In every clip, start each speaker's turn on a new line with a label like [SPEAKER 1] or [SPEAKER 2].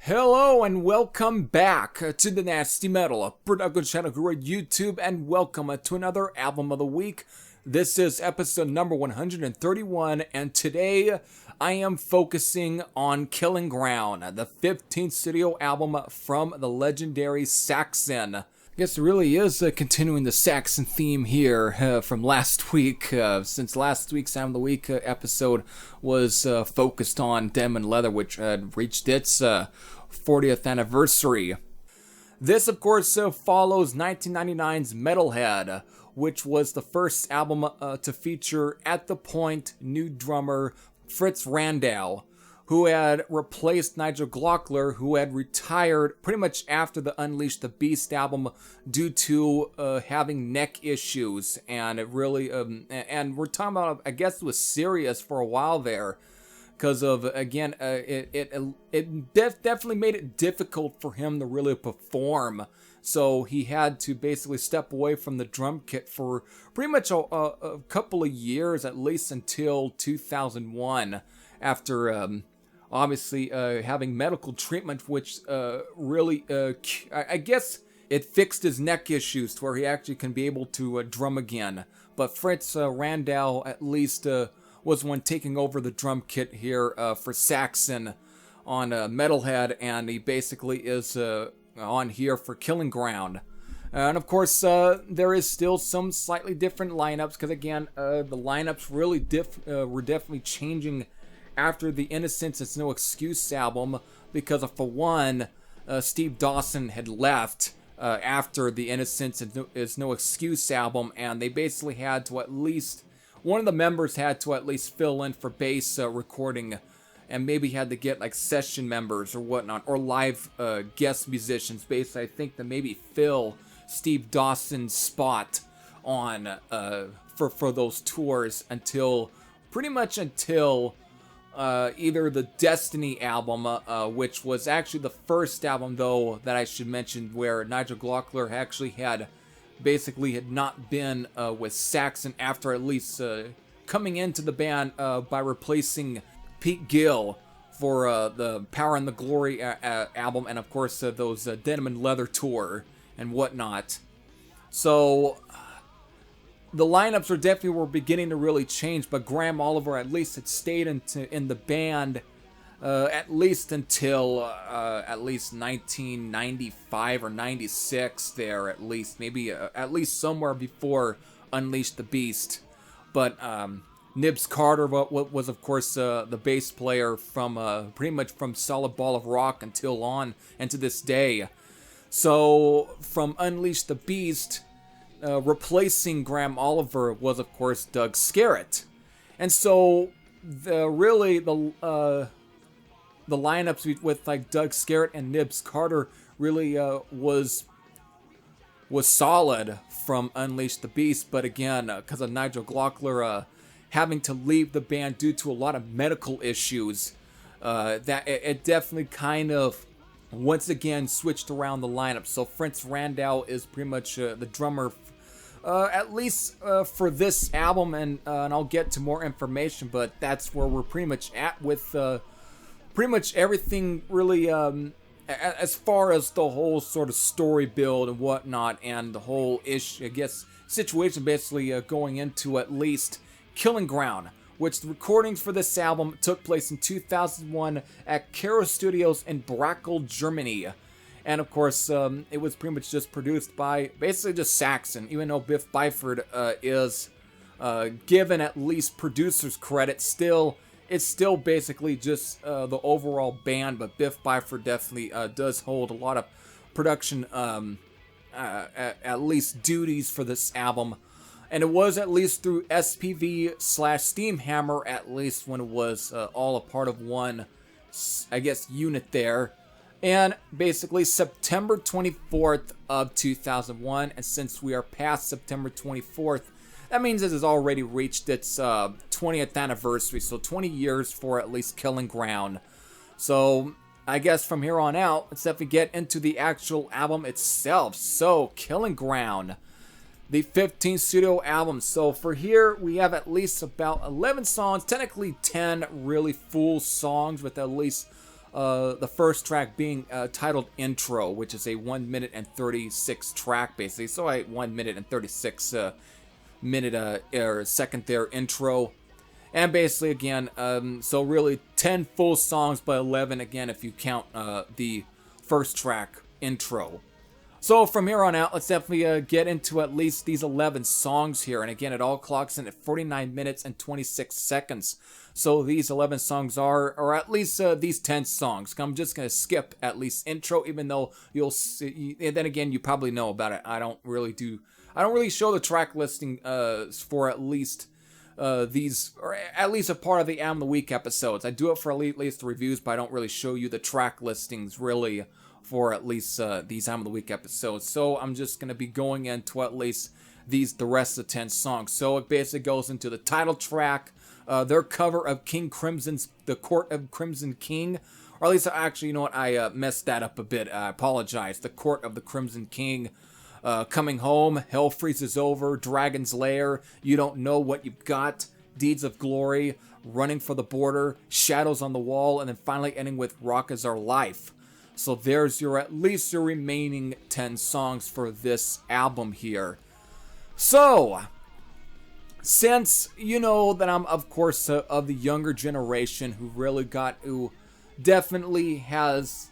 [SPEAKER 1] Hello and welcome back to the Nasty Metal Production channel here at YouTube, and welcome to another album of the week. This is episode number 131, and today I am focusing on Killing Ground, the 15th studio album from the legendary Saxon. I guess it really is continuing the Saxon theme here from last week, since last week's Album of the Week episode was focused on Demon Leather, which had reached its 40th anniversary. This, of course, follows 1999's Metalhead, which was the first album to feature, at the point, new drummer Fritz Randau, who had replaced Nigel Glockler, who had retired pretty much after the Unleash the Beast album due to having neck issues. And it really, and we're talking about, I guess it was serious for a while there, because of, again, it definitely made it difficult for him to really perform. So he had to basically step away from the drum kit for pretty much a couple of years, at least until 2001, after obviously having medical treatment, which really, I guess it fixed his neck issues to where he actually can be able to drum again. But Fritz Randau at least was one taking over the drum kit here for Saxon on Metalhead, and he basically is on here for Killing Ground. And of course, there is still some slightly different lineups, because again, the lineups really were definitely changing after the Innocence It's No Excuse album, because for one, Steve Dawson had left after the Innocence Is No Excuse album, and they basically had to at least, one of the members had to at least fill in for bass recording, and maybe had to get like session members or whatnot, or live guest musicians. Basically, I think to maybe fill Steve Dawson's spot on for those tours until pretty much until either the Destiny album, which was actually the first album though that I should mention, where Nigel Glockler actually had not been with Saxon after at least coming into the band by replacing Pete Gill for the Power and the Glory album, and of course those Denim and Leather tour and whatnot. So the lineups were beginning to really change, but Graham Oliver at least had stayed in the band at least until at least 1995 or 96 there, at least, maybe at least somewhere before Unleash the Beast. But Nibs Carter was of course the bass player from pretty much from Solid Ball of Rock until on and to this day. So from Unleash the Beast, replacing Graham Oliver was of course Doug Skerritt. And so the lineups with like Doug Skerritt and Nibs Carter really was solid from Unleash the Beast, but again, because of Nigel Glockler having to leave the band due to a lot of medical issues, that it definitely kind of once again switched around the lineup. So Fritz Randau is pretty much the drummer, at least for this album, and I'll get to more information, but that's where we're pretty much at with pretty much everything really, as far as the whole sort of story build and whatnot, and the whole situation basically going into at least Killing Ground, which the recordings for this album took place in 2001 at Caro Studios in Brackel, Germany. And of course, it was pretty much just produced by basically just Saxon, even though Biff Byford is given at least producer's credit. It's still basically just the overall band, but Biff Byford definitely does hold a lot of production, at least duties for this album. And it was at least through SPV/Steamhammer, at least when it was all a part of one, I guess, unit there. And basically September 24th of 2001, and since we are past September 24th, that means it has already reached its 20th anniversary, so 20 years for at least Killing Ground. So I guess from here on out, let's definitely get into the actual album itself. So Killing Ground, the 15th studio album. So for here, we have at least about 11 songs, technically 10 really full songs with at least The first track being titled Intro, which is a 1 minute and 36 track, basically. So a 1 minute and 36 minute or second there intro. And basically, again, so really 10 full songs, but 11, again, if you count the first track, Intro. So from here on out, let's definitely get into at least these 11 songs here. And again, it all clocks in at 49 minutes and 26 seconds. So these 11 songs are, or at least these 10 songs. I'm just going to skip at least Intro, even though you'll see, and then again, you probably know about it. I don't really show the track listing for at least these, or at least a part of the Album of the Week episodes. I do it for at least the reviews, but I don't really show you the track listings really for at least these Album of the Week episodes. So I'm just going to be going into at least the rest of the 10 songs. So it basically goes into the title track, their cover of King Crimson's The Court of Crimson King, or at least, actually, you know what, I messed that up a bit. I apologize. The Court of the Crimson King, Coming Home, Hell Freezes Over, Dragon's Lair, You Don't Know What You've Got, Deeds of Glory, Running for the Border, Shadows on the Wall, and then finally ending with Rock Is Our Life. So there's at least your remaining 10 songs for this album here. So, since you know that I'm, of course, of the younger generation who definitely has,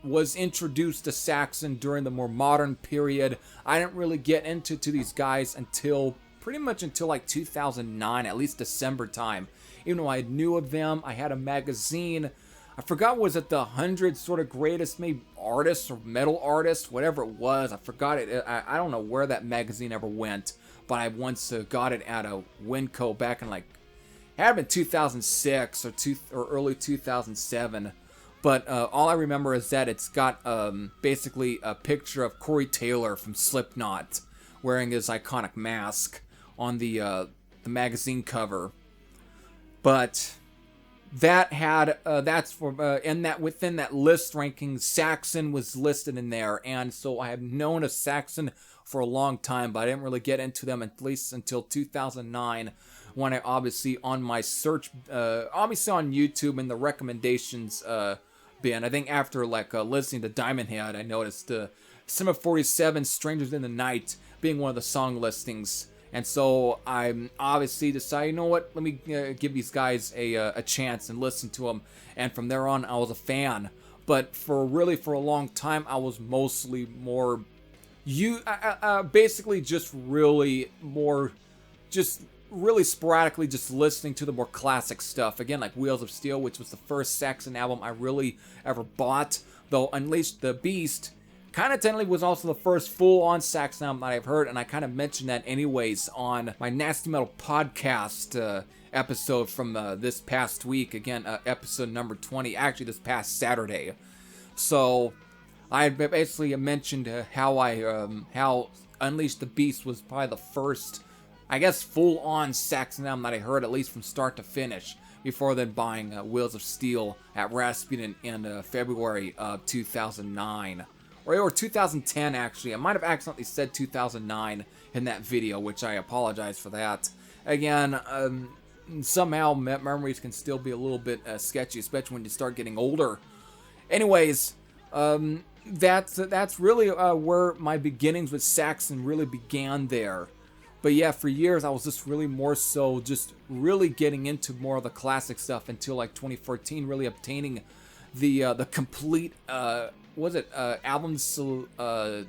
[SPEAKER 1] was introduced to Saxon during the more modern period, I didn't really get into these guys until pretty much until like 2009, at least December time. Even though I knew of them, I had a magazine. I forgot, was it the 100 sort of greatest maybe artists or metal artists, whatever it was. I forgot it. I don't know where that magazine ever went, but I once got it at a Winco back in like, it had been 2006 or early 2007. But all I remember is that it's got basically a picture of Corey Taylor from Slipknot wearing his iconic mask on the magazine cover. But that had that's for within that list ranking, Saxon was listed in there, and so I have known of Saxon for a long time, but I didn't really get into them at least until 2009, when I obviously on my search, obviously on YouTube in the recommendations bin. I think after like listening to Diamond Head, I noticed Summer 47, Strangers in the Night being one of the song listings. And so I obviously decided, you know what, let me give these guys a chance and listen to them. And from there on, I was a fan. But for a long time, I was mostly more, basically just really sporadically just listening to the more classic stuff. Again, like Wheels of Steel, which was the first Saxon album I really ever bought. Though Unleash the Beast kind of technically was also the first full-on Saxon album that I've heard, and I kind of mentioned that anyways on my Nasty Metal podcast episode from this past week. Again, episode number 20, actually this past Saturday. So I basically mentioned how Unleash the Beast was probably the first, I guess, full-on Saxon album that I heard, at least from start to finish, before then buying Wheels of Steel at Rasputin in February of 2009. Or 2010, actually. I might have accidentally said 2009 in that video, which I apologize for that. Again, somehow memories can still be a little bit sketchy, especially when you start getting older. Anyways, that's really where my beginnings with Saxon really began there. But yeah, for years I was just really more so just really getting into more of the classic stuff until like 2014, really obtaining the complete albums,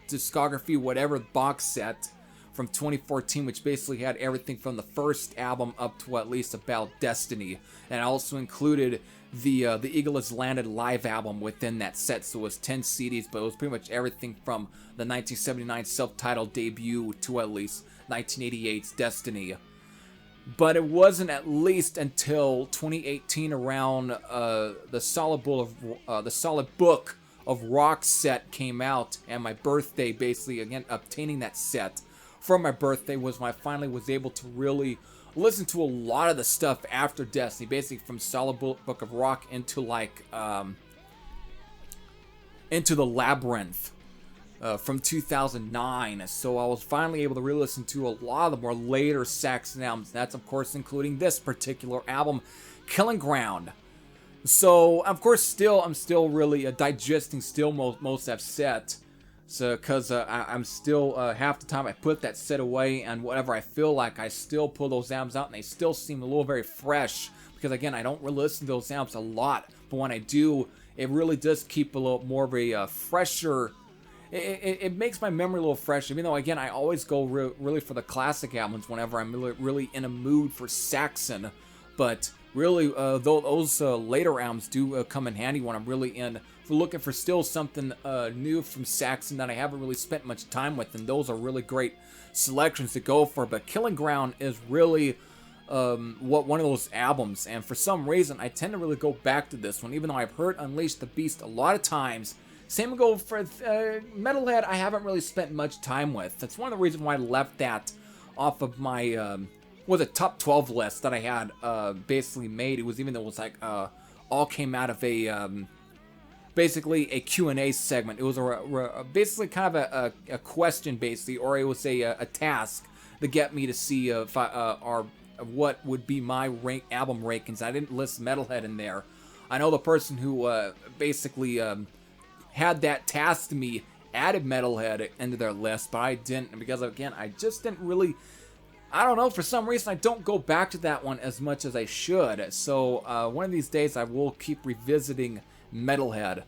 [SPEAKER 1] discography, whatever, box set from 2014, which basically had everything from the first album up to at least about Destiny, and also included the Eagle Has Landed live album within that set. So it was 10 CDs, but it was pretty much everything from the 1979 self-titled debut to at least 1988's Destiny. But it wasn't at least until 2018, around the Solid Book of Rock set came out, and my birthday, basically, again, obtaining that set for my birthday was when I finally was able to really listen to a lot of the stuff after Destiny, basically from Solid Book of Rock into like into the Labyrinth from 2009. So I was finally able to really listen to a lot of the more later Saxon albums. That's of course including this particular album, Killing Ground. So of course, I'm still really digesting still most I've set. So because I'm still half the time I put that set away, and whatever I feel like, I still pull those albums out, and they still seem a little very fresh. Because again, I don't really listen to those albums a lot, but when I do, it really does keep a little more of a fresher. It makes my memory a little fresh, even though again I always go really for the classic albums whenever I'm really in a mood for Saxon. But really, those later albums do come in handy when I'm really looking for still something new from Saxon that I haven't really spent much time with, and those are really great selections to go for. But Killing Ground is really one of those albums, and for some reason I tend to really go back to this one, even though I've heard Unleash the Beast a lot of times. Same go for Metalhead. I haven't really spent much time with. That's one of the reasons why I left that off of my was a top 12 list that I had basically made. It was, even though it was like all came out of a basically a Q&A segment. It was basically kind of a question, basically, or it was a task to get me to see if what would be my album rankings. I didn't list Metalhead in there. I know the person who basically had that task to me added Metalhead into their list, but I didn't, because again, I just didn't really, I don't know, for some reason I don't go back to that one as much as I should. So one of these days I will keep revisiting Metalhead.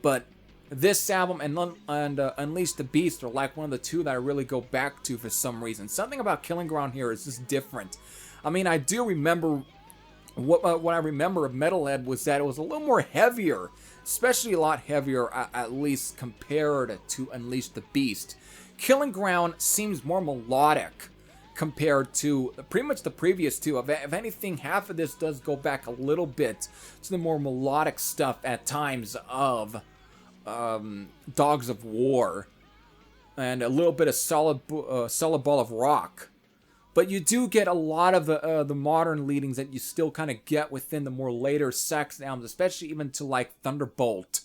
[SPEAKER 1] But this album and Unleash the Beast are like one of the two that I really go back to for some reason. Something about Killing Ground here is just different. I mean, I do remember what I remember of Metalhead was that it was a little more heavier, especially a lot heavier, at least compared to Unleash the Beast. Killing Ground seems more melodic compared to pretty much the previous two. If anything, half of this does go back a little bit to the more melodic stuff at times of Dogs of War, and a little bit of Solid Ball of Rock. But you do get a lot of the modern leadings that you still kind of get within the more later Saxon albums, especially even to like Thunderbolt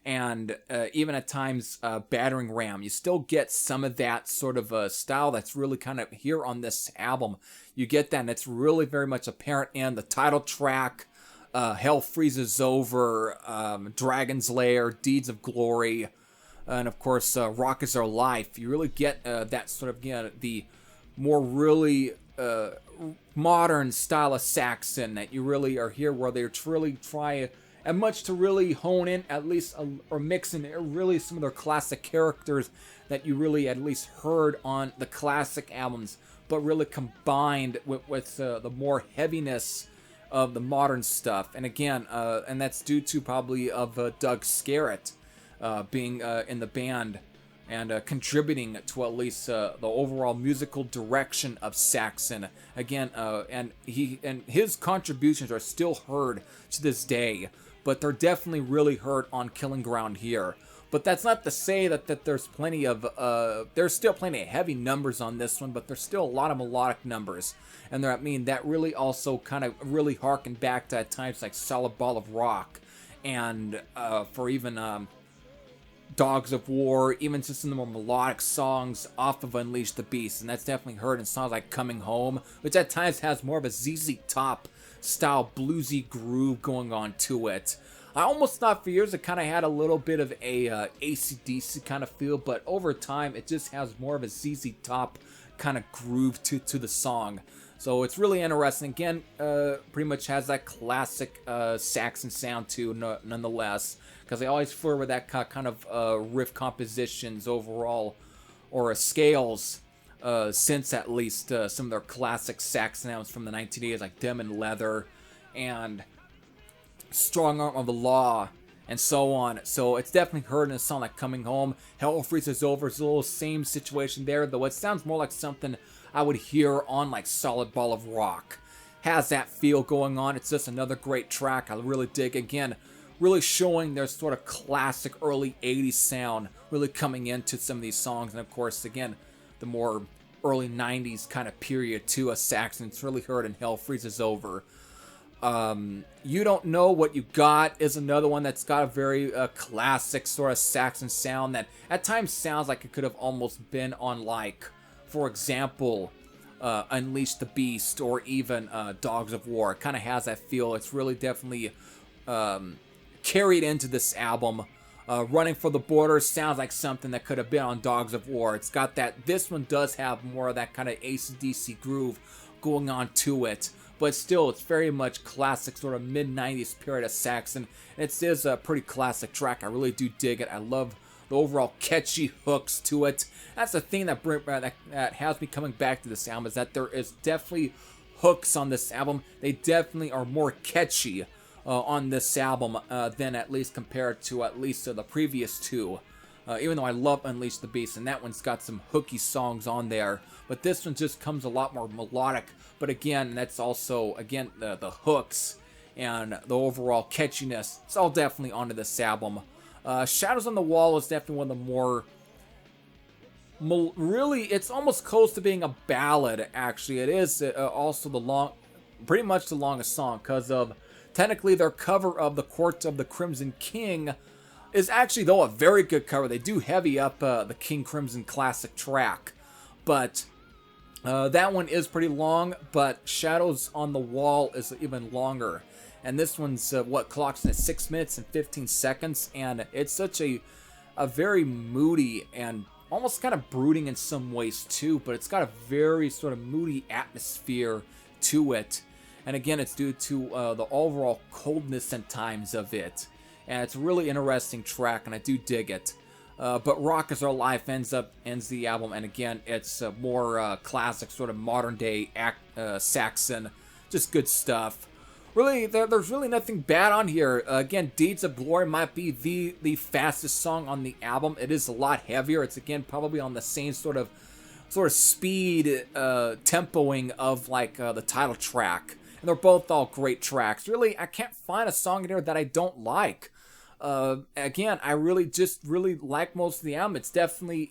[SPEAKER 1] and even at times Battering Ram. You still get some of that sort of style that's really kind of here on this album. You get that, and it's really very much apparent in the title track, Hell Freezes Over, Dragon's Lair, Deeds of Glory, and of course Rock Is Our Life. You really get that sort of, the more really modern style of Saxon that you really are here, where they're really trying and much to really hone in, at least, or mix in really some of their classic characters that you really at least heard on the classic albums, but really combined with the more heaviness of the modern stuff. And again, and that's due to probably of Doug Scarrett being in the band and contributing to at least the overall musical direction of Saxon. Again, and his contributions are still heard to this day, but they're definitely really heard on Killing Ground here. But that's not to say that there's plenty of there's still plenty of heavy numbers on this one, but there's still a lot of melodic numbers, and I mean that really also kind of really harken back to at times like Solid Ball of Rock, and for even Dogs of War, even just in the more melodic songs off of Unleash the Beast. And that's definitely heard in songs like Coming Home, which at times has more of a ZZ Top style bluesy groove going on to it. I almost thought for years it kind of had a little bit of a AC/DC kind of feel, but over time it just has more of a ZZ Top kind of groove to the song. So it's really interesting. Again, pretty much has that classic Saxon sound too, nonetheless, because they always flirt with that kind of riff compositions overall, or scales, since at least some of their classic Saxon albums from the 1980s, like Dem and Leather, and Strong Arm of the Law, and so on. So it's definitely heard in a song like Coming Home. Hell Freezes Over is a little same situation there, though it sounds more like something I would hear on like Solid Ball of Rock. Has that feel going on. It's just another great track I really dig. Again, really showing their sort of classic early 80s sound really coming into some of these songs. And of course, again, the more early 90s kind of period to a Saxon. It's really heard in Hell Freezes Over. You Don't Know What You Got is another one that's got a very classic sort of Saxon sound that at times sounds like it could have almost been on, like, for example, Unleash the Beast, or even Dogs of War. It kind of has that feel. It's really definitely carried into this album. Running for the Border sounds like something that could have been on Dogs of War. It's got that, this one does have more of that kind of AC/DC groove going on to it. But still, it's very much classic, sort of mid-90s period of Saxon. It is a pretty classic track. I really do dig it. I love the overall catchy hooks to it. That's the thing that has me coming back to this album, is that there is definitely hooks on this album. They definitely are more catchy on this album than at least compared to at least the previous two. Even though I love Unleash the Beast, and that one's got some hooky songs on there, but this one just comes a lot more melodic. But again, that's also, again, the hooks and the overall catchiness. It's all definitely onto this album. Shadows on the Wall is definitely one of the more, really, it's almost close to being a ballad, actually. It is also pretty much the longest song, because of, technically, their cover of The Court of the Crimson King is actually, though, a very good cover. They do heavy up the King Crimson classic track, but that one is pretty long, but Shadows on the Wall is even longer. And this one's, clocks in at 6 minutes and 15 seconds, and it's such a very moody and almost kind of brooding in some ways too, but it's got a very sort of moody atmosphere to it. And again, it's due to the overall coldness and times of it. And it's a really interesting track, and I do dig it. But Rock Is Our Life ends the album, and again, it's more classic, sort of modern day Saxon, just good stuff. Really, there's really nothing bad on here. Again, Deeds of Glory might be the fastest song on the album. It is a lot heavier. It's again probably on the same sort of speed tempoing of like the title track, and they're both all great tracks. Really, I can't find a song in here that I don't like. Again, I really like most of the album. It's definitely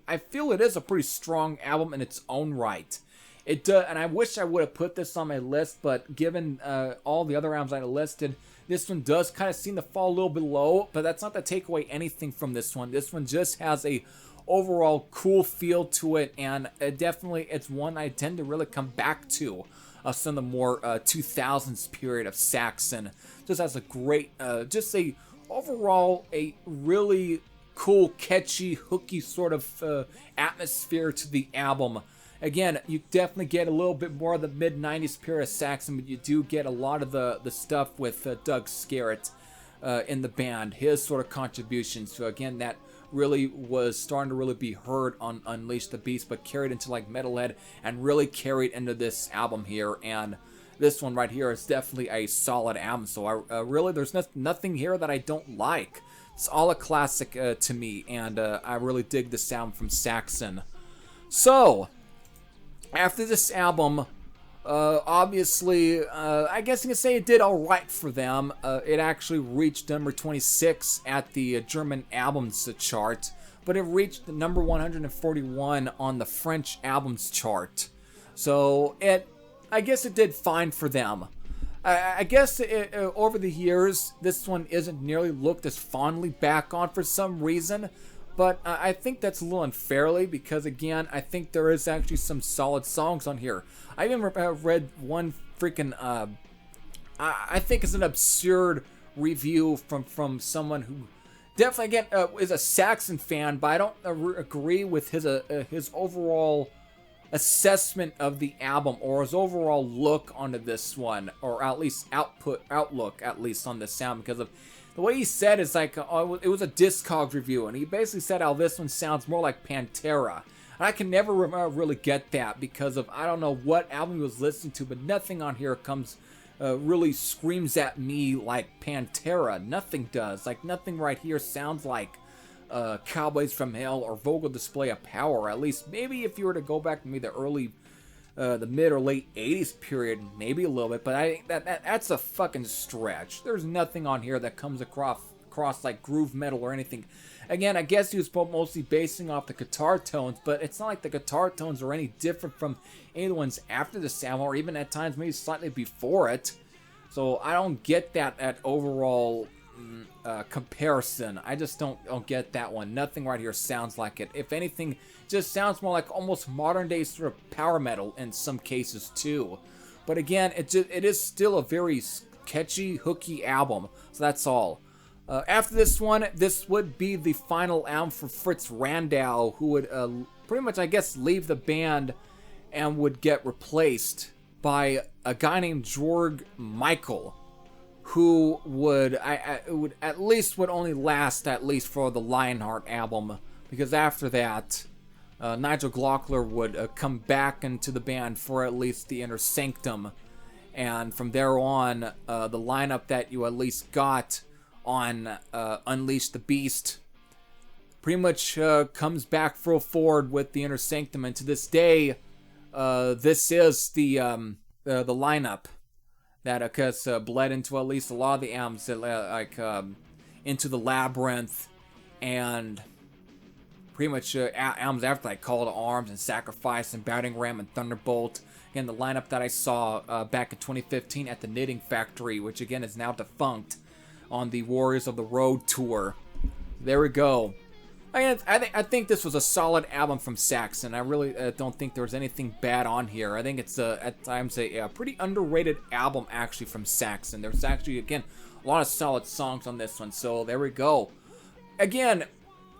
[SPEAKER 1] I feel it is a pretty strong album in its own right. It does, and I wish I would have put this on my list, but given all the other albums I listed, this one does kind of seem to fall a little bit low, but that's not to take away anything from this one. This one just has a overall cool feel to it, and it's one I tend to really come back to. Some of the more 2000s period of Saxon. Just has a great, overall a really cool, catchy, hooky sort of atmosphere to the album. Again, you definitely get a little bit more of the mid-90s period of Saxon, but you do get a lot of the stuff with Doug Skerritt in the band, his sort of contributions. So again, that really was starting to really be heard on Unleash the Beast, but carried into like Metalhead and really carried into this album here. And this one right here is definitely a solid album. So I really, there's nothing here that I don't like. It's all a classic to me, and I really dig this album from Saxon. So after this album, obviously, I guess you can say it did alright for them. It actually reached number 26 at the German albums chart, but it reached number 141 on the French albums chart. So I guess it did fine for them. I guess over the years, this one isn't nearly looked as fondly back on for some reason. But I think that's a little unfairly, because again, I think there is actually some solid songs on here. I even read one freaking, I think it's an absurd review from someone who definitely, again, is a Saxon fan, but I don't agree with his overall assessment of the album, or his overall look onto this one, or at least outlook at least on this sound, because of the way he said is like, it was a Discogs review, and he basically said how this one sounds more like Pantera. And I can never really get that, because of, I don't know what album he was listening to, but nothing on here really screams at me like Pantera. Nothing does. Like, nothing right here sounds like Cowboys from Hell or Vocal Display of Power. At least, maybe if you were to go back to maybe the mid or late 80s period, maybe a little bit, but I think that's a fucking stretch. There's nothing on here that comes across like groove metal or anything. Again, I guess he was mostly basing off the guitar tones, but it's not like the guitar tones are any different from any of the ones after the album, or even at times maybe slightly before it. So I don't get that overall comparison. I just don't get that one. Nothing right here sounds like it. If anything, just sounds more like almost modern day sort of power metal in some cases too. But again, it is still a very catchy, hooky album. So that's all. After this one, this would be the final album for Fritz Randau, who would pretty much, I guess, leave the band and would get replaced by a guy named Georg Michael, who would would only last at least for the Lionheart album, because after that, Nigel Glockler would come back into the band for at least the Inner Sanctum, and from there on, the lineup that you at least got on Unleash the Beast pretty much comes back full forward with the Inner Sanctum, and to this day, this is the lineup that bled into at least a lot of the albums, that, Into the Labyrinth, and pretty much albums after, like Call to Arms and Sacrifice and Battering Ram and Thunderbolt. Again, the lineup that I saw back in 2015 at the Knitting Factory, which again is now defunct, on the Warriors of the Road tour. There we go. I think this was a solid album from Saxon. I really don't think there was anything bad on here. I think it's at times a pretty underrated album actually from Saxon. There's actually, again, a lot of solid songs on this one. So there we go. Again,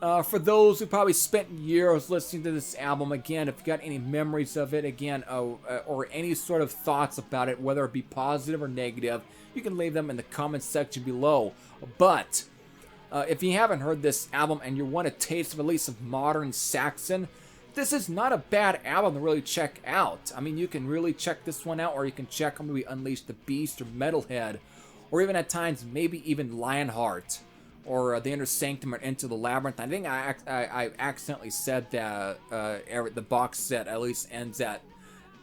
[SPEAKER 1] for those who probably spent years listening to this album, again, if you got any memories of it, again, or any sort of thoughts about it, whether it be positive or negative, you can leave them in the comments section below. But if you haven't heard this album and you want a taste of at least of modern Saxon, this is not a bad album to really check out. I mean, you can really check this one out, or you can check maybe Unleash the Beast or Metalhead, or even at times maybe even Lionheart, or the Inner Sanctum or Into the Labyrinth. I think I accidentally said that the box set at least ends at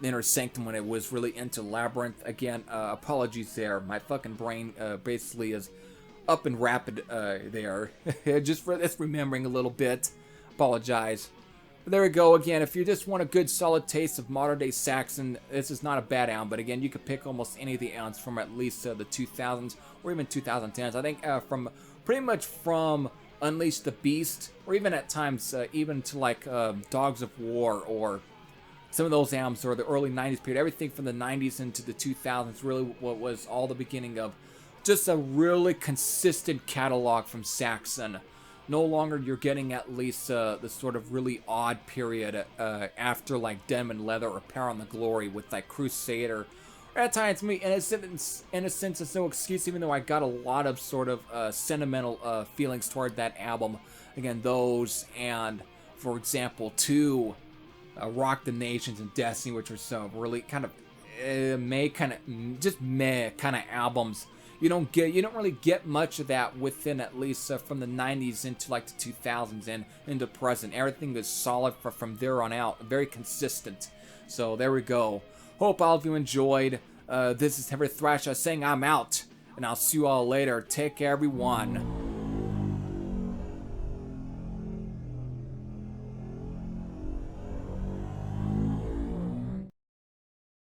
[SPEAKER 1] the Inner Sanctum when it was really Into Labyrinth. Again, apologies there. My fucking brain basically is up and rapid there. Just for this remembering a little bit. Apologize. But there we go. Again, if you just want a good solid taste of modern day Saxon, this is not a bad album. But again, you could pick almost any of the albums from at least the 2000s or even 2010s. I think from pretty much from Unleash the Beast, or even at times even to like Dogs of War, or some of those albums, or the early 90s period. Everything from the 90s into the 2000s really what was all the beginning of just a really consistent catalog from Saxon. No longer you're getting at least the sort of really odd period after like Denim and Leather or Power and the Glory with like Crusader. Or at times, me, Innocence is no excuse, even though I got a lot of sort of sentimental feelings toward that album. Again, those, and for example, two, Rock the Nations and Destiny, which were some really kind of meh kind of albums. You don't really get much of that within at least from the 90s into like the 2000s and into present. Everything is solid from there on out, very consistent. So there we go. Hope all of you enjoyed. This is Henry Thrasher saying I'm out, and I'll see you all later. Take care, everyone.